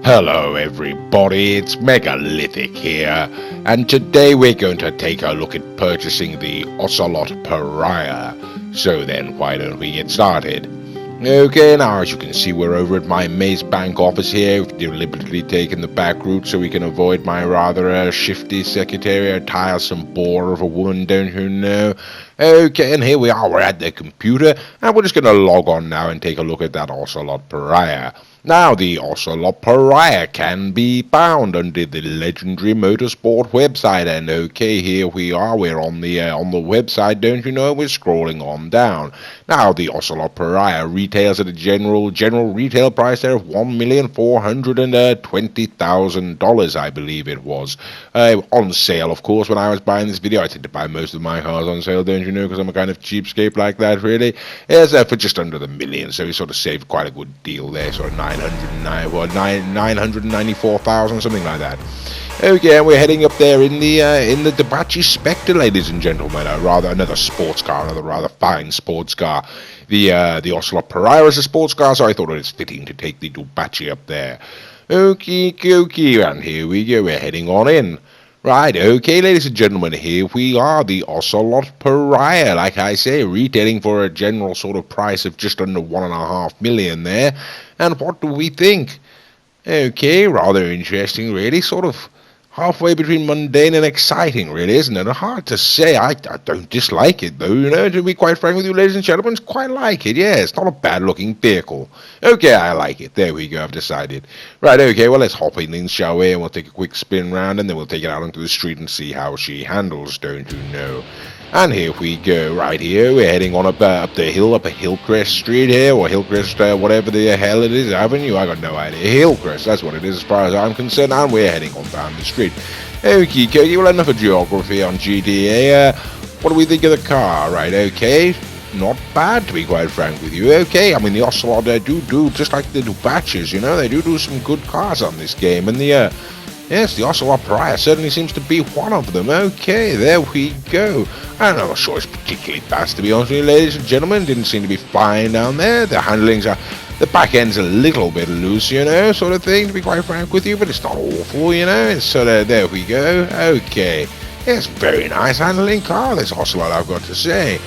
Hello everybody, it's Megalithic here, and today we're going to take a look at purchasing the Ocelot Pariah. So then, why don't we get started? Okay, now as you can see, we're over at my Maze Bank office here. We've deliberately taken the back route so we can avoid my rather shifty secretary, a tiresome bore of a woman, don't you know? Okay, and here we are, we're at the computer, and we're just going to log on now and take a look at that Ocelot Pariah. Now, the Ocelot Pariah can be found under the legendary motorsport website, and okay, here we are, we're on the website, don't you know, we're scrolling on down. Now, the Ocelot Pariah retails at a general retail price there of $1,420,000, I believe it was. On sale, of course, when I was buying this video. I tend to buy most of my cars on sale, don't you know, because I'm a kind of cheapskate like that, really. It's for just under the million, so we sort of saved quite a good deal there, sort of 994,000, something like that. Okay, and we're heading up there in the Dabachi Spectre, ladies and gentlemen. Another sports car, another rather fine sports car. The Ocelot Pariah is a sports car, so I thought it was fitting to take the Dabachi up there. Okie dokie, and here we go, we're heading on in. Right, okay, ladies and gentlemen, here we are, the Ocelot Pariah, like I say, retailing for a general sort of price of just under $1.5 million there. And what do we think? Okay, rather interesting, really, sort of halfway between mundane and exciting, really, isn't it? Hard to say. I don't dislike it, though, you know, to be quite frank with you, ladies and gentlemen, it's quite like it, yeah, it's not a bad-looking vehicle. Okay, I like it. There we go, I've decided. Right, okay, well, let's hop in, shall we, and we'll take a quick spin round, and then we'll take it out onto the street and see how she handles, don't you know? And here we go, right here, we're heading on up the hill, up a Hillcrest Street here, or Hillcrest, whatever the hell it is, Avenue, I got no idea. Hillcrest, that's what it is as far as I'm concerned, and we're heading on down the street. Okie dokie, well, enough of geography on GTA. What do we think of the car? Right, okay, not bad, to be quite frank with you. Okay, I mean, the Ocelot do just like the Dubachas, you know, they do some good cars on this game, and the yes, the Ocelot Pariah certainly seems to be one of them. Okay, there we go. I'm not sure it's particularly fast, to be honest with you, ladies and gentlemen. Didn't seem to be flying down there. The the back end's a little bit loose, you know, sort of thing, to be quite frank with you, but it's not awful, you know. It's sort of, there we go. Okay. It's a very nice handling car, this Ocelot, I've got to say.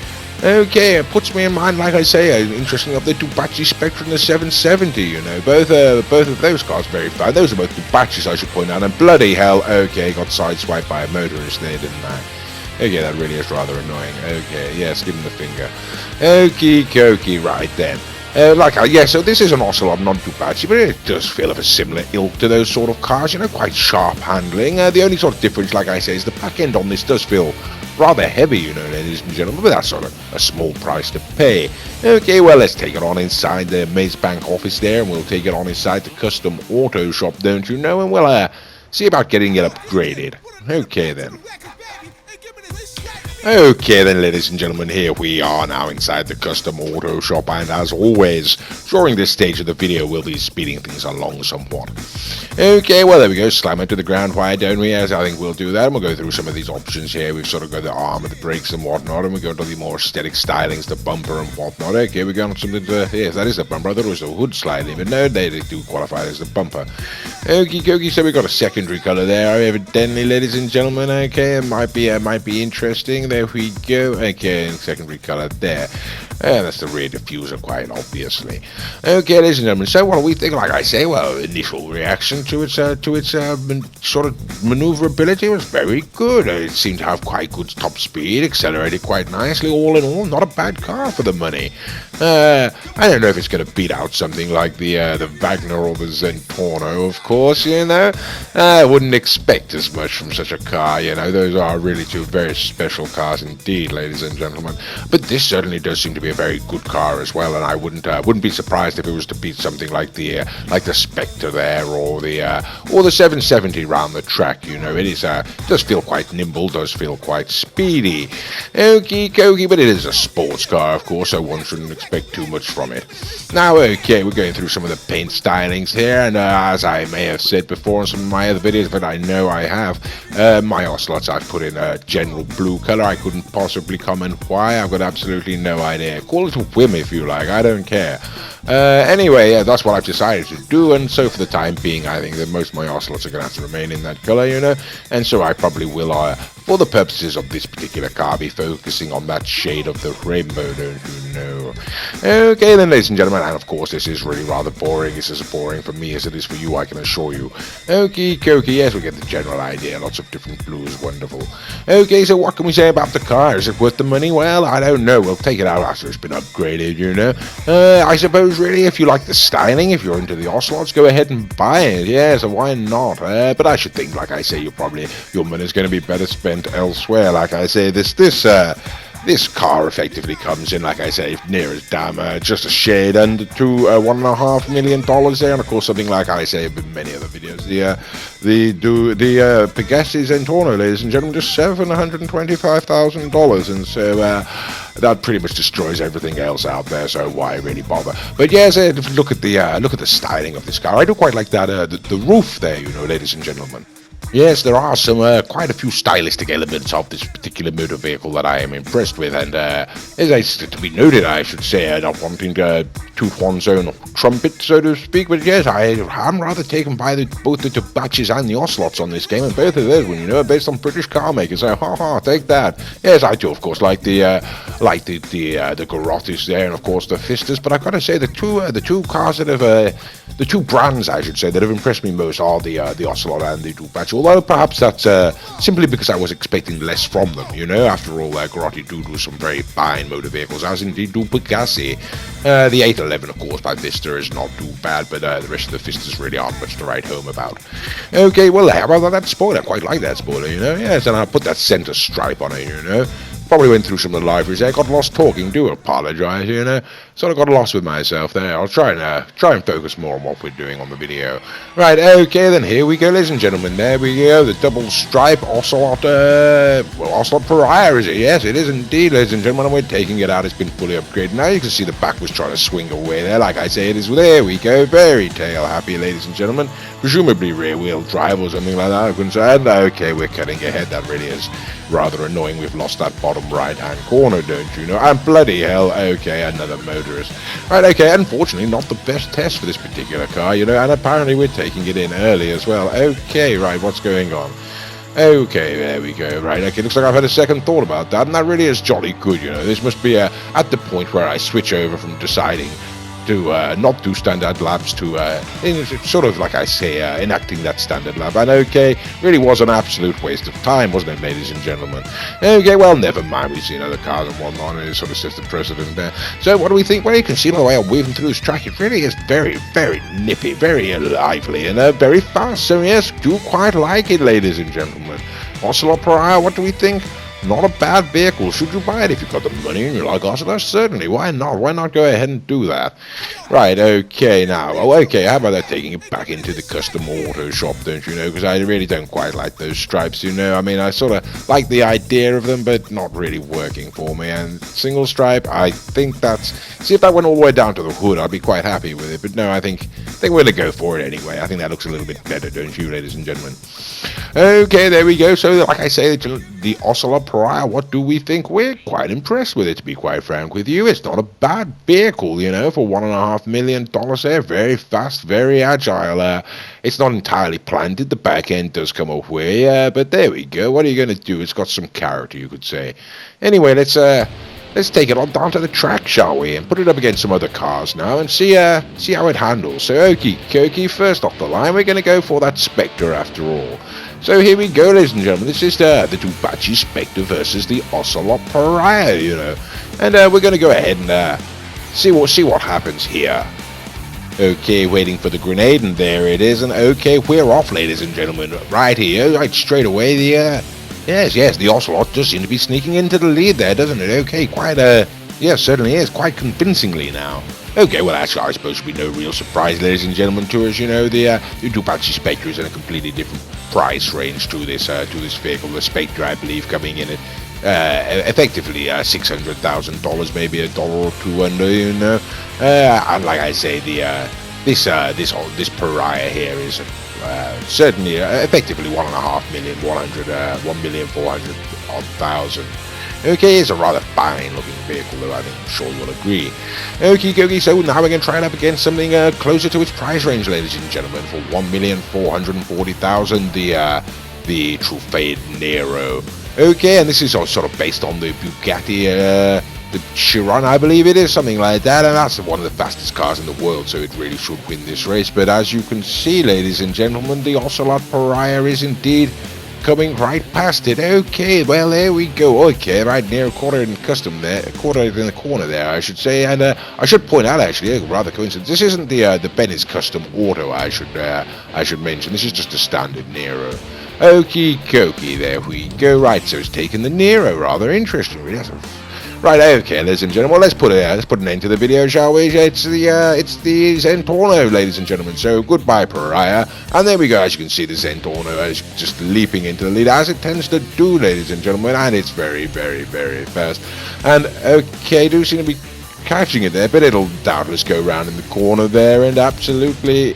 Okay, it puts me in mind, like I say, interesting of the Dabachi Spectre and the 770, you know. Both of those cars very fine. Those are both Dubachis, I should point out. And bloody hell, okay, got sideswiped by a motorist there, didn't I? Okay, that really is rather annoying. Okay, yes, give him the finger. Okie dokie, right then. So this is an Ocelot, not Dabachi, but it does feel of a similar ilk to those sort of cars, you know, quite sharp handling. The only sort of difference, like I say, is the back end on this does feel rather heavy, you know, ladies and gentlemen, but that's sort of a small price to pay. Okay, well, let's take it on inside the Maze Bank office there, and we'll take it on inside the custom auto shop, don't you know, and we'll see about getting it upgraded. Okay, then. Okay then, ladies and gentlemen, here we are now inside the custom auto shop, and as always, during this stage of the video, we'll be speeding things along somewhat. Okay, well, there we go, slam it to the ground, why don't we? As I think we'll do that, and we'll go through some of these options here. We've sort of got the arm and the brakes and whatnot, and we go to the more aesthetic stylings, the bumper and whatnot. Okay, we got something to, yes, that is the bumper. I thought it was the hood slightly, but no, they do qualify as the bumper. Okie dokie, so we got a secondary color there, evidently, ladies and gentlemen. Okay, it might be interesting. There we go. Okay, and secondary color there. And that's the rear diffuser, quite obviously. Okay, ladies and gentlemen, so what do we think? Like I say, well, initial reaction to its sort of maneuverability was very good. It seemed to have quite good top speed, accelerated quite nicely. All in all, not a bad car for the money. I don't know if it's going to beat out something like the Wagner or the Zentorno, of course, you know. I wouldn't expect as much from such a car, you know. Those are really two very special cars indeed, ladies and gentlemen. But this certainly does seem to be a very good car as well, and I wouldn't be surprised if it was to beat something like the Spectre there, or the 770 round the track. You know, it is does feel quite nimble, does feel quite speedy. Okie dokie, but it is a sports car, of course, so one shouldn't expect too much from it. Now, okay, we're going through some of the paint stylings here, and as I may have said before in some of my other videos, but I know I have, my Ocelots I've put in a general blue color. I couldn't possibly comment why. I've got absolutely no idea. Call it a whim if you like, I don't care. Anyway, yeah, that's what I've decided to do, and so for the time being, I think that most of my Ocelots are going to have to remain in that color, and so I probably will, for the purposes of this particular car, be focusing on that shade of the rainbow, don't you know? Okay then, ladies and gentlemen, and of course this is really rather boring. It's as boring for me as it is for you, I can assure you. Okie dokie, yes, we get the general idea, lots of different blues, wonderful. Okay, so what can we say about the car? Is it worth the money? Well, I don't know, we'll take it out after it's been upgraded, I suppose really, if you like the styling, if you're into the Ocelots, go ahead and buy it, yeah, so why not? But I should think, like I say, your money's going to be better spent elsewhere. Like I say, this car effectively comes in, like I say, near as damn just a shade under to $1.5 million there, and of course something like I say in many other videos, the Pegasi Zentorno, ladies and gentlemen, just $725,000, and so that pretty much destroys everything else out there. So why really bother? But yes, look at the styling of this car. I do quite like that the roof there, ladies and gentlemen. Yes, there are some quite a few stylistic elements of this particular motor vehicle that I am impressed with, and as is to be noted, I should say, not wanting to toot one's own trumpet, so to speak, but yes, I am rather taken by both the Dubachis and the Ocelots on this game, and both of those, are based on British car makers, so take that. Yes, I do, of course, like the Garottis there, and of course the Fistas, but I've got to say the two cars that have the two brands, I should say, that have impressed me most are the Ocelot and the Dubachi. Although perhaps that's simply because I was expecting less from them, After all, Garotti do some very fine motor vehicles, as indeed do Pegasi. The 811, of course, by Vista is not too bad, but the rest of the Vistas really aren't much to write home about. Okay, well, how about that spoiler? I quite like that spoiler, Yes, and I'll put that center stripe on it, Probably went through some of the liveries there, got lost talking, do apologise, Sort of got lost with myself there. I'll try and focus more on what we're doing on the video. Right, okay, then here we go, ladies and gentlemen. There we go, the double stripe Ocelot, Ocelot Pariah, is it? Yes, it is indeed, ladies and gentlemen, and we're taking it out. It's been fully upgraded. Now you can see the back was trying to swing away there. Like I say, it is, there we go, very tail happy, ladies and gentlemen. Presumably rear wheel drive or something like that, I'm concerned. Okay, we're cutting ahead. That really is rather annoying. We've lost that bottom right hand corner, don't you know? And bloody hell, okay, another motorist. Right, okay, unfortunately not the best test for this particular car, and apparently we're taking it in early as well. Okay, right, what's going on? Okay, there we go. Right, okay, looks like I've had a second thought about that, and that really is jolly good, This must be at the point where I switch over from deciding to not do standard laps to sort of, like I say, enacting that standard lap. And okay, really was an absolute waste of time, wasn't it, ladies and gentlemen? Okay, well, never mind, we've seen other cars and whatnot, and it sort of sets the precedent there. So what do we think? Well, you can see by the way I'm weaving through this track, it really is very, very nippy, very lively, and very fast. So yes, do quite like it, ladies and gentlemen. Ocelot Pariah, what do we think? Not a bad vehicle. Should you buy it if you've got the money and you like Ocelot? Certainly. Why not? Why not go ahead and do that? Right, okay, now. Oh, okay, how about that taking it back into the custom auto shop, don't you know? Because I really don't quite like those stripes, I mean, I sort of like the idea of them, but not really working for me. And single stripe, I think that's... See, if that went all the way down to the hood, I'd be quite happy with it. But no, I think we're going to go for it anyway. I think that looks a little bit better, don't you, ladies and gentlemen? Okay, there we go. So, like I say, the Ocelot Pariah, what do we think? We're quite impressed with it, to be quite frank with you. It's not a bad vehicle, for $1.5 million there. Very fast, very agile. It's not entirely planted. The back end does come away, but there we go. What are you going to do? It's got some character, you could say. Anyway, let's take it on down to the track, shall we? And put it up against some other cars now and see how it handles. So, okie dokie, first off the line, we're going to go for that Spectre after all. So here we go, ladies and gentlemen. This is the Dubachi Spectre versus the Ocelot Pariah, And we're going to go ahead and see what happens here. Okay, waiting for the grenade, and there it is. And okay, we're off, ladies and gentlemen. Right here, right straight away, Yes, the Ocelot does seem to be sneaking into the lead there, doesn't it? Okay, quite, yes, certainly is, quite convincingly now. Okay, well, actually, I suppose should be no real surprise, ladies and gentlemen, to us, the Dubachi Spectre is in a completely different price range to this vehicle. The Spectre, I believe, coming in at effectively $600,000, maybe a dollar or two under, and like I say, this Pariah here is certainly effectively $1.5 million, $1,400,000. Okay, it's a rather fine looking vehicle though, I think I'm sure you'll agree. Okie dokie, so now we're going to try it up against something closer to its price range, ladies and gentlemen, for 1,440,000, the Truffaut Nero. Okay, and this is sort of based on the Bugatti, the Chiron, I believe it is, something like that, and that's one of the fastest cars in the world, so it really should win this race. But as you can see, ladies and gentlemen, the Ocelot Pariah is indeed coming right past it. Okay, well, there we go. Okay, right near a quarter in custom there, a quarter in the corner there, I should say. And I should point out, actually, rather coincidence, this isn't the Bennett's Custom Auto, I should mention. This is just a standard Nero. Okie dokie, there we go. Right, so it's taken the Nero. Rather interesting, really. Right, okay, ladies and gentlemen, well, let's put an end to the video, shall we? It's the Zentorno, ladies and gentlemen. So goodbye, Pariah, and there we go. As you can see, the Zentorno is just leaping into the lead, as it tends to do, ladies and gentlemen, and it's very, very, very fast. And okay, do seem to be catching it there, but it'll doubtless go round in the corner there, and absolutely.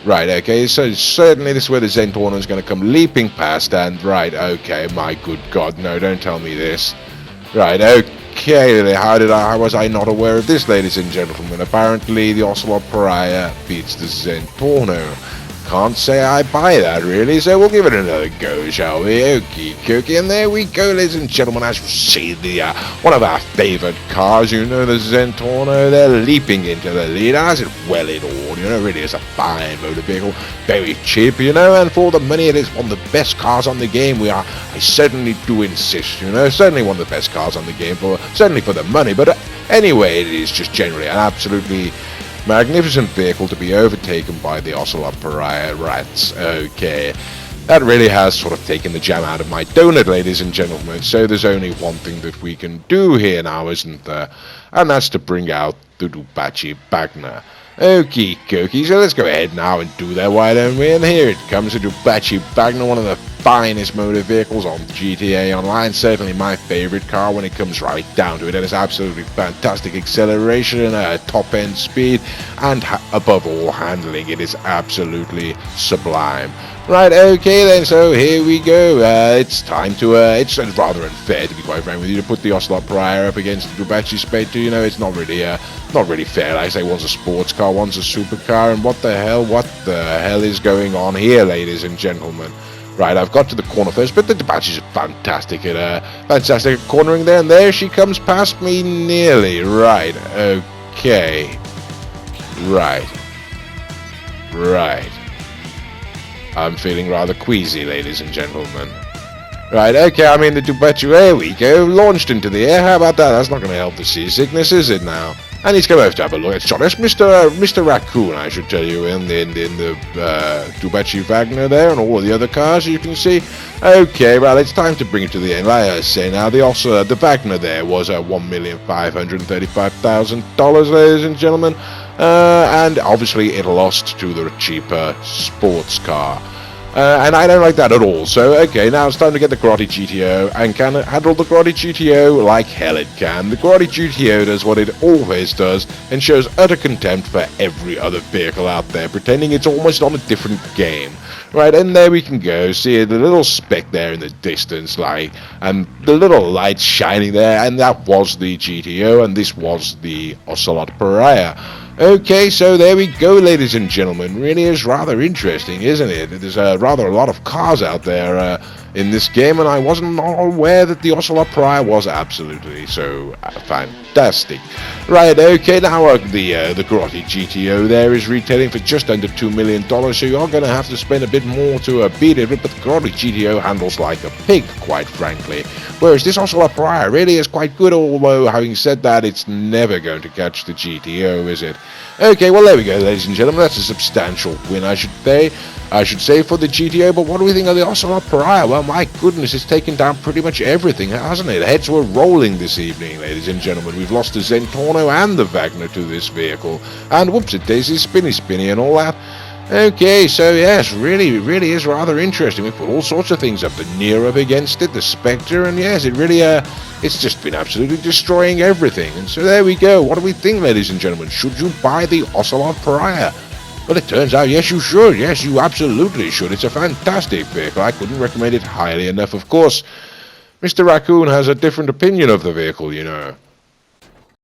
Right, okay, so certainly this is where the Zentorno is going to come leaping past, and right, okay, my good God, no, don't tell me this. Right, okay, how was I not aware of this, ladies and gentlemen? Apparently the Ocelot Pariah beats the Zentorno. Can't say I buy that, really, so we'll give it another go, shall we? Okie dokie, and there we go, ladies and gentlemen, as you see, the one of our favourite cars, you know, the Zentorno, they're leaping into the lead, as it well it all, you know, really is a fine motor vehicle, very cheap, you know, and for the money, it is one of the best cars on the game. I certainly do insist, you know, certainly one of the best cars on the game, certainly for the money, but anyway, it is just generally an absolutely magnificent vehicle to be overtaken by the Ocelot Pariah. Rats. Okay, that really has sort of taken the jam out of my donut, ladies and gentlemen, so there's only one thing that we can do here now, isn't there? And that's to bring out the Ducati Wagner. Okie dokie, so let's go ahead now and do that, why don't we? And here it comes, the Ducati Wagner, one of the finest motor vehicles on GTA Online, certainly my favorite car when it comes right down to it. It has absolutely fantastic acceleration, top-end speed, and above all, handling. It is absolutely sublime. Right, okay then, so here we go. It's time to, it's rather unfair, to be quite frank with you, to put the Ocelot Pariah up against the Ducati Spectre. You know, it's not really fair. Like I say, one's a sports car, one's a supercar, and what the hell is going on here, ladies and gentlemen? Right, I've got to the corner first, but the Ducati's fantastic at cornering there, and there she comes past me nearly. Right, okay. Right. I'm feeling rather queasy, ladies and gentlemen. Right, okay, I mean the Ducati, there we go, launched into the air. How about that? That's not going to help the seasickness, is it now? And he's come over to have a look at shot. That's Mr. Raccoon, I should tell you, in the Ducati Wagner there, and all of the other cars you can see. Okay, well, it's time to bring it to the end. Like I say now, the Wagner there was $1,535,000, ladies and gentlemen, and obviously it lost to the cheaper sports car. And I don't like that at all. So, okay, now it's time to get the Grotti GTO, and can it handle the Grotti GTO? Like hell it can. The Grotti GTO does what it always does, and shows utter contempt for every other vehicle out there, pretending it's almost on a different game. Right, and there we can go, see the little speck there in the distance, like, and the little lights shining there, and that was the GTO, and this was the Ocelot Pariah. Okay, so there we go, ladies and gentlemen. Really is rather interesting, isn't it? There's rather a lot of cars out there in this game, and I wasn't aware that the Ocelot Pariah was absolutely so fantastic. Right, okay, now the Grotti GTO there is retailing for just under $2 million, so you're going to have to spend a bit more to beat it, but the Grotti GTO handles like a pig, quite frankly. Whereas this Ocelot Pariah really is quite good, although having said that, it's never going to catch the GTO, is it? Okay, well there we go, ladies and gentlemen, that's a substantial win, I should say, for the GTO, but what do we think of the Ocelot Pariah? Well, my goodness, it's taken down pretty much everything, hasn't it? Heads were rolling this evening, ladies and gentlemen. We've lost the Zentorno and the Wagner to this vehicle, and whoops-a-daisy, spinny and all that. Okay, so yes, really is rather interesting. We put all sorts of things up, the Nero up against it, the Spectre, and yes, it really, it's just been absolutely destroying everything. And so there we go. What do we think, ladies and gentlemen? Should you buy the Ocelot Pariah? Well, it turns out, yes, you should. Yes, you absolutely should. It's a fantastic vehicle. I couldn't recommend it highly enough, of course. Mr. Raccoon has a different opinion of the vehicle, you know.